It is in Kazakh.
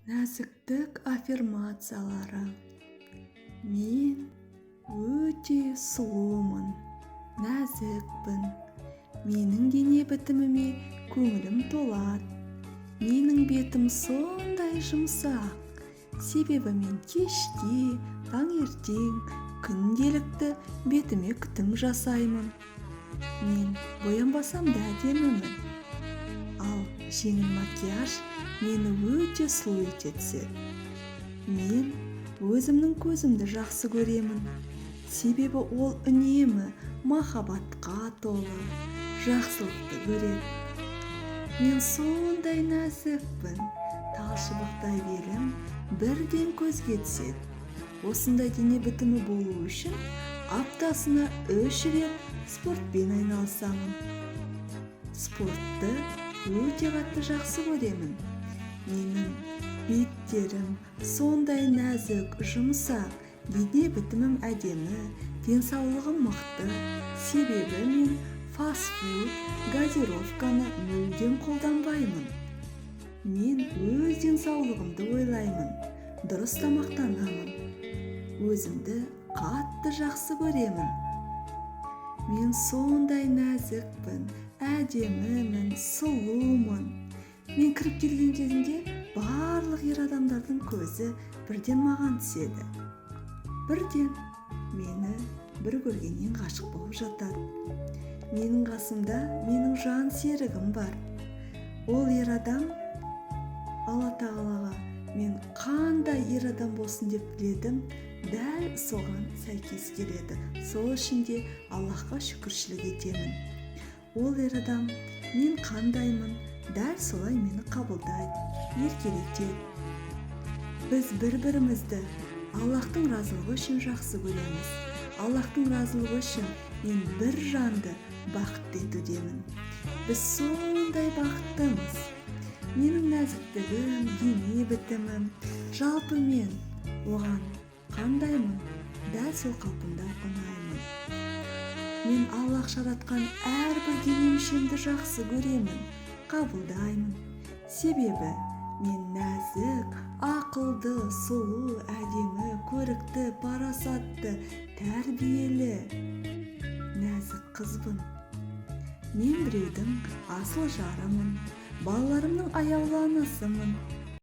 Нәзіктік аффирмациялары. Мен өте сұлумын, нәзікпін. Менің дене бітіміме көңілім толады. Менің бетім сондай жұмсақ. Себебі мен кеште, таңертең, күнделікті бетіме күтім жасаймын. Мен боянбасам да әдемімін. Ал жеңіл макияж мені өте сұлу ете түседі. Мен өзімнің көзімді жақсы көремін. Себебі ол үнемі махаббатқа толы, жақсылықты көреді. Мен сондай нәзікпін, талшыбықтай белім бірден көзге түседі. Осындай дене бітімі болу үшін аптасына 3 рет спортпен айналысамын. Спортты өте қатты жақсы көремін. Менің беттерім сондай нәзік, жұмсақ, дене бітімім әдемі, денсаулығым мықты. Себебі мен фастфуд, газировканы мүлдем қолданбаймын. Мен өз денсаулығымды ойлаймын, дұрыс тамақтанамын. Өзімді қатты жақсы көремін. Мен сондай нәзікпін, әдемімін, сұлумын. Мен кіріп келген кезінде барлық ер адамдардың көзі бірден маған түседі. Бірден мені бір көргеннен ғашық болып жатады. Менің қасымда менің жан серігім бар. Ол ер адам Алла тағалаға мен қандай ер адам болсын деп тіледім, дәл соған сәйкес келеді. Сол үшін де Аллахқа шүкіршілік етемін. Ол ер адам мен қандаймын, дәл солай мені қабылдайды, еркелетеді. Біз бір-бірімізді Аллахтың разылығы үшін жақсы көреміз. Аллахтың разылығы үшін мен бір жанды бақытты етудемін. Біз сондай бақыттымыз. Менің нәзіктігім, дене бітімім, жалпы мен оған қандаймын, дәл сол қалпында ұнаймын. Мен Аллах жаратқан әрбір дене мүшемді жақсы көремін, қабылдаймын. Себебі мен нәзік, ақылды, сұлу, әдемі, көрікті, парасатты, тәрбиелі, нәзік қызбын. Мен біреудің асыл жарымын, балаларымның аяулы анасымын.